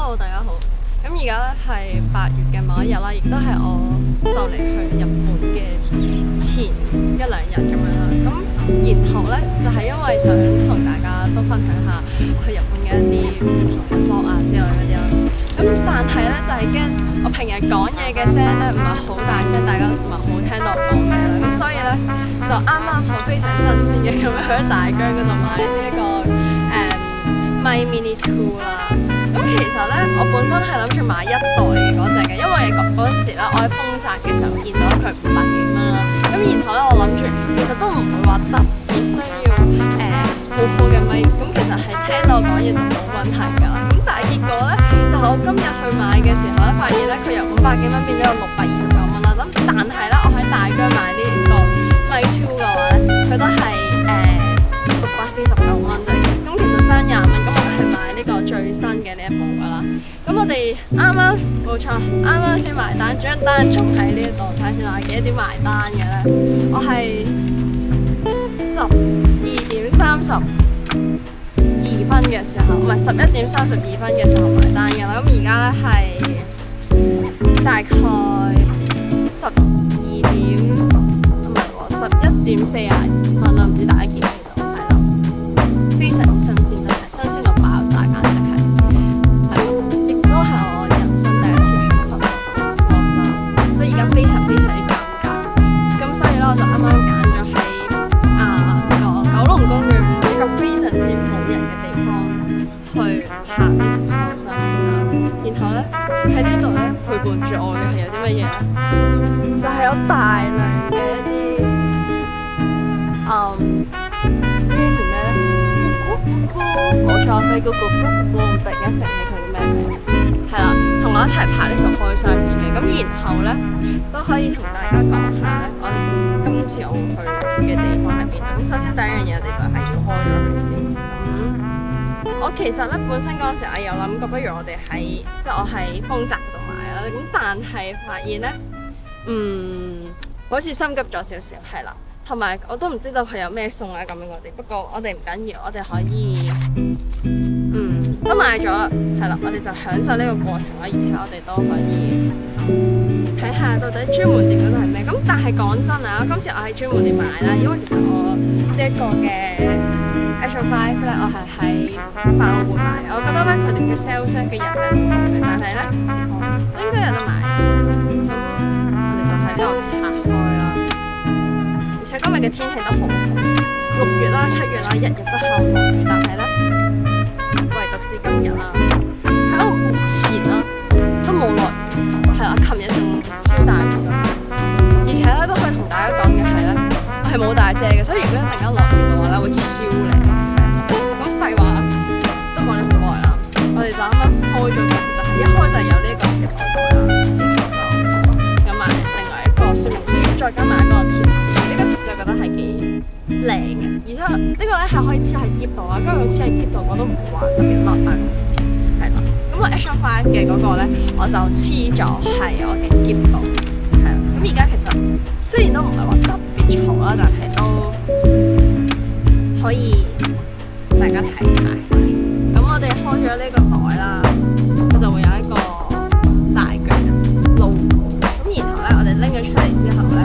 Hello，大家好。咁而家咧係8月嘅某一日啦，亦都係我就嚟去日本嘅前1、2日咁樣啦。咁然後咧就係因為想同大家都分享下去日本嘅一啲唔同嘅 vlog 啊之類嗰啲啦。咁但係咧就係驚我平日講嘢嘅聲咧唔係好大聲，大家唔係好聽到我講咩啦。咁所以咧就啱啱好非常新鮮嘅咁樣去咗大疆嗰度買呢一個咪 Mini 2啦。咁其實咧，我本身係諗住買1代嘅嗰隻嘅，因為嗰陣時咧，我喺豐澤嘅時候見到佢500幾蚊啦。咁然後咧，我諗住其實都唔會話特別需要好好嘅咪，咁其實係聽到我講嘢就冇問題㗎啦。咁但係結果咧，就係我今日去買嘅時候咧，發現咧佢由500幾蚊變咗629蚊啦。咁但係咧，我喺大疆買呢個咪 2嘅話咧，佢都係649蚊啫。咁其實爭20蚊，咁我都係買呢個最新嘅呢一部㗎啦。咁我哋冇錯，啱啱先埋單，張單仲喺呢度，睇下先啦，幾多點埋單嘅咧？我係12點32分嘅時候，唔係11點32分嘅時候埋單嘅啦。咁而家咧係大概12點，唔係喎，11點42分啦，唔知大家見唔見到？係啦，非常之新鮮，真係新鮮到爆炸，簡直係。亦都係我人生第一次去實體店啦，所以而家非常之尷尬。咁所以咧，我就啱啱揀咗喺個九龍公園一個非常之冇人嘅地方去行呢條路上面啦。然後咧喺呢度咧陪伴住我嘅係有啲乜嘢咧？就係有大量嘅一啲呢啲叫咩咧？咕咕，冇錯，佢叫咕咕咕咕，突然間醒起佢嘅咩名？係啦，同我一齊拍呢條開箱片嘅。咁然後咧都可以同大家講下咧，我哋今次我會去嘅地方喺邊度。咁首先第一樣嘢，我哋就係要開咗佢先。我其實咧本身嗰陣時我有諗過，不如我哋即係我喺豐澤度買啦。咁但係發現咧，好似心急咗少少，係啦。同埋我都唔知道佢有咩送啊咁樣我哋，不過我哋唔緊要，我哋可以都買咗啦，係啦，我哋就享受呢個過程啦，而且我哋都可以睇下到底專門店嗰度係咩。咁但係講真啊，今次我喺專門店買啦，因為其實我呢一個嘅 Action 5咧，我係喺百老匯買，我覺得咧佢哋嘅 sales 嘅人係好好嘅，但係咧都應該有得買。咁我哋就喺呢度拆開啦。而且今日嘅天氣都好好，6月啦、7月啦，日日都下雨，但係咧，唯獨是今日啦，喺我目前啦都冇落雨，係啦，琴日仲超大雨咁，而且咧都可以同大家講嘅係咧，我係冇帶遮嘅，所以如果一陣間落雨嘅話咧，會超靚。咁廢話都講咗好耐啦，我哋就啱啱開咗嘅，就係一開就係有呢一個嘅海報啦，然後就有埋另外一個說明書，再加埋一個貼紙。呢個貼紙我覺得係幾靚嘅，而且呢個咧係可以黐喺喼度啊，跟住佢黐喺喼度我都唔會話特別甩啊，係啦。咁我 Action 5嘅嗰個咧，我就黐咗喺我嘅喼度，係啦。咁而家其實雖然都唔係話特別嘈啦，但係都可以大家睇下。咁我哋開咗呢個袋啦，佢就會有一個大腳嘅 logo。咁然後咧，我哋拎咗出嚟之後咧，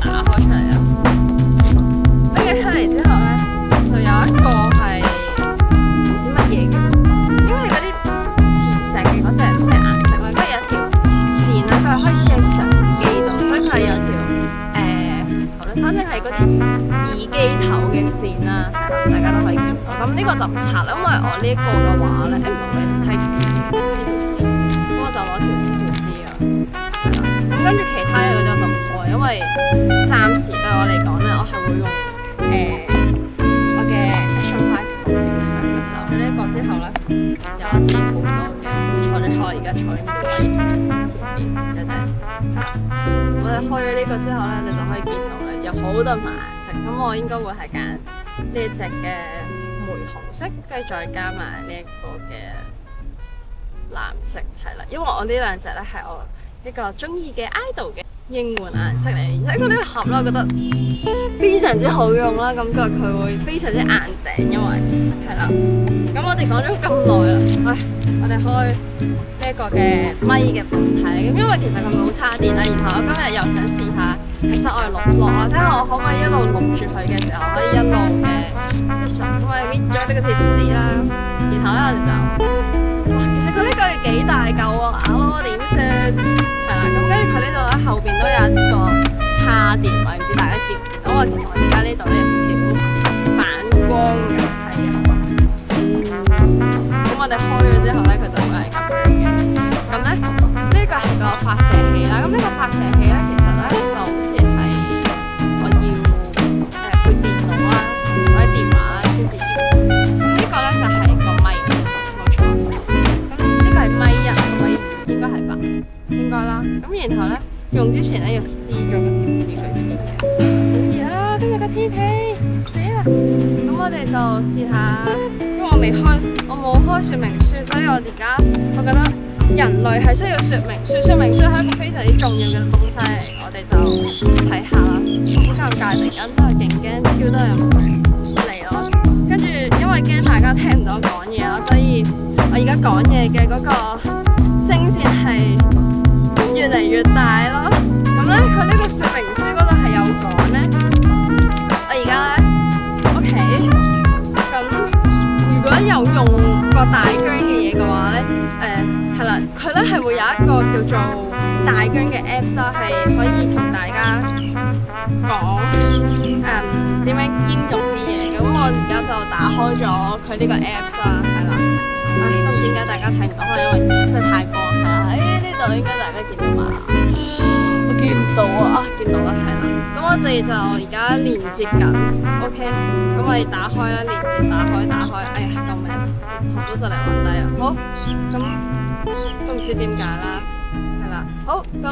打開出嚟啦，拎咗出嚟之後咧，就有一個係唔知乜嘢嘅，應該係嗰啲磁石嘅嗰隻咩顏色啦，跟住有條線啦，佢係可以黐喺相機度，所以佢係有條反正係嗰啲耳機頭嘅線啦，大家都可以見到。咁呢個就唔拆啦，因為我呢一個嘅話咧，唔係 Type C 條線，咁我就攞條 C 條 C 啊，係啦。咁跟住其他嘅嗰啲我就唔開，因為暫時對我嚟講咧，我係會用我嘅 Action 5嘅相嘅。就喺呢一個之後咧，有一啲好多嘅坐咗，我而家坐喺呢位前面有隻，我哋開咗呢個之後咧，你就可以見到咧有好多唔同顏色。咁我應該會係揀呢一隻嘅玫紅色，跟住再加埋呢一個嘅藍色，係啦，因為我呢兩隻咧係我一個中意嘅 idol 嘅應援顏色嚟，而且佢呢個盒咧，我覺得非常之好用啦，感覺佢會非常之硬淨，因為係啦。咁咁我哋講咗咁耐啦，我哋開呢一個嘅咪嘅問題，咁因為其實佢冇叉電啦，然後我今日又想試下喺室外錄 vlog 啦，睇下我可唔可以一路錄住佢嘅時候，可以一路嘅咁我哋搣咗呢個貼紙啦，然後咧我哋就，哇，其實佢呢個幾大嚿啊咯，點算？係啦，咁跟住佢呢度咧後邊都有一個叉電位，唔知大家見唔見到？其實我而家呢度咧有少少反光嘅，係啊。咁我哋開咗之後咧，佢就會係咁樣嘅。咁咧呢個係個發射器啦。咁呢個發射器咧，其實咧就好似係我要配電腦啦，或者電話啦先至要。咁呢個咧就係個咪，冇錯。咁呢個係咪1同咪2，應該係吧？應該啦。咁然後咧用之前咧要撕咗個貼紙佢先嘅。好熱啊！今日個天氣死啦！咁我哋就試下。因為我冇開說明書，所以我而家我覺得人類係需要說明書，說明書係一個非常之重要嘅東西嚟，我哋就睇下啦。好尷尬，突然間都係勁驚超多人嚟咯。跟住因為驚大家聽唔到我講嘢啦，所以我而家講嘢嘅嗰個聲線係越嚟越大咯。咁咧佢呢個說明書嗰度係有講咧，我而家咧 OK。如果有用過大疆嘅嘢嘅話咧，係啦，佢咧係會有一個叫做大疆嘅 Apps 啦，係可以同大家講點樣兼容啲嘢。咁我而家就打開咗佢呢個 Apps 啦，係啦。都唔知點解大家睇唔到，可能因為真係太光。係啊，喺呢度應該大家見到嘛？我見唔到啊！見到啦，係啦。咁我哋就而家連接緊 ，OK。咁我哋打開啦，連接打開，哎呀，救命！頭都就嚟暈低啦。好，咁都唔知點解啦，係啦。好，咁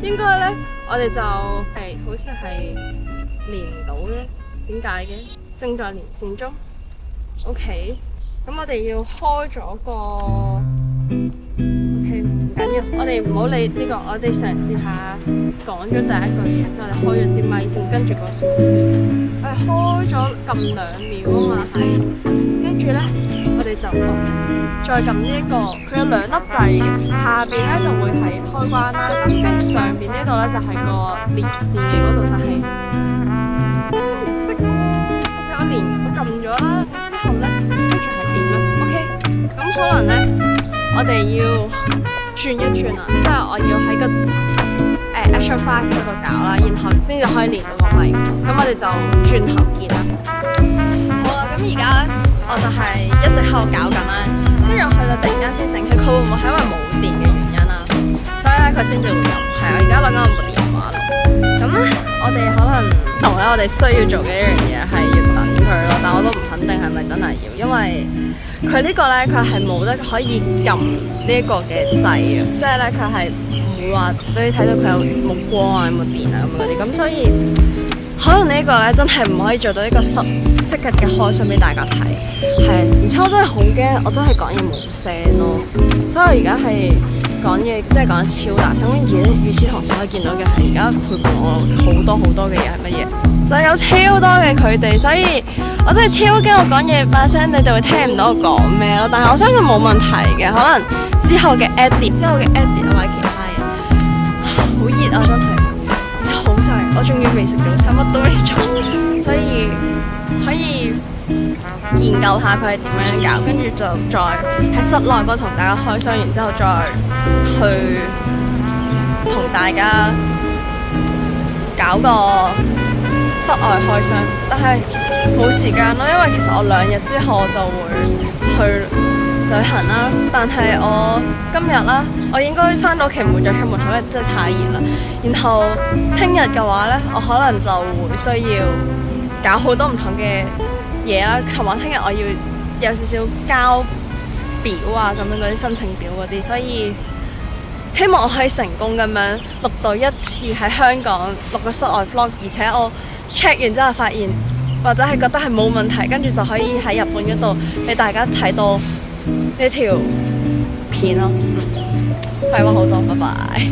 應該咧，我哋就好似係連唔到嘅，點解嘅？正在連線中 ，OK。咁我哋要開咗個 OK， 唔緊要，我哋唔好理呢個，我哋嘗試下講咗第一句嘢，所以我哋開咗支咪先，跟住個說明書。我哋開咗撳2秒啊嘛，係，跟住咧我哋就再撳呢一個，佢有2粒掣嘅，下邊咧就會係開關啦，咁跟住上邊呢度咧就係個連線嘅嗰度，但係唔識喎。OK， 我撳咗啦，之後咧跟住係點咧 ？OK， 咁可能咧我哋要轉一轉啦，即係我要喺個Action 5嗰度搞啦，然後先至可以連到個咪。咁我哋就轉頭見啦。好啦，咁而家咧我就係一直喺度搞緊啦，跟住我去到突然間先醒起，佢會唔會係因為冇電嘅原因啦？所以咧佢先至會咁。係啊，而家攞緊我部電話咯。咁咧我哋可能同咧我哋需要做嘅一樣嘢係要等佢咯，但我都唔肯定係咪真係要，因為佢呢個咧佢係冇得可以撳呢一個嘅掣嘅，即係咧佢係唔會話俾你睇到佢有冇光啊、有冇電啊咁嗰啲，咁所以可能呢一個咧真係唔可以做到一個即刻嘅開箱俾大家睇，係，而且我真係好驚，我真係講嘢冇聲咯，所以我而家係講嘢即係講得超大聲，而與此同時可以見到嘅係而家陪伴我好多嘅嘢係乜嘢？就有超多嘅佢哋，所以我真係超驚我講嘢把聲你哋會聽唔到我講咩咯。但係我相信冇問題嘅，可能之後嘅 edit 或者其他嘢，好熱啊真係，而且好曬，我仲要未食早餐，乜都未做，所以可以研究下佢係點樣搞，跟住就再喺室內嗰度同大家開箱，然之後再去同大家搞個室外開箱，但係冇時間咯，因為其實我2日之後我就會去旅行啦。但係我今日啦，我應該翻到屋企唔會再出門口，因為真係太熱啦。然後聽日嘅話呢，我可能就會需要搞好多唔同嘅嘢啦。琴日聽日我要有少少交表啊，咁樣嗰啲申請表嗰啲，所以希望我可以成功咁樣錄到一次喺香港錄個室外 vlog， 而且我check 完之後發現，或者係覺得係冇問題，跟住就可以喺日本嗰度俾大家睇到呢條片咯。廢話好多，拜拜。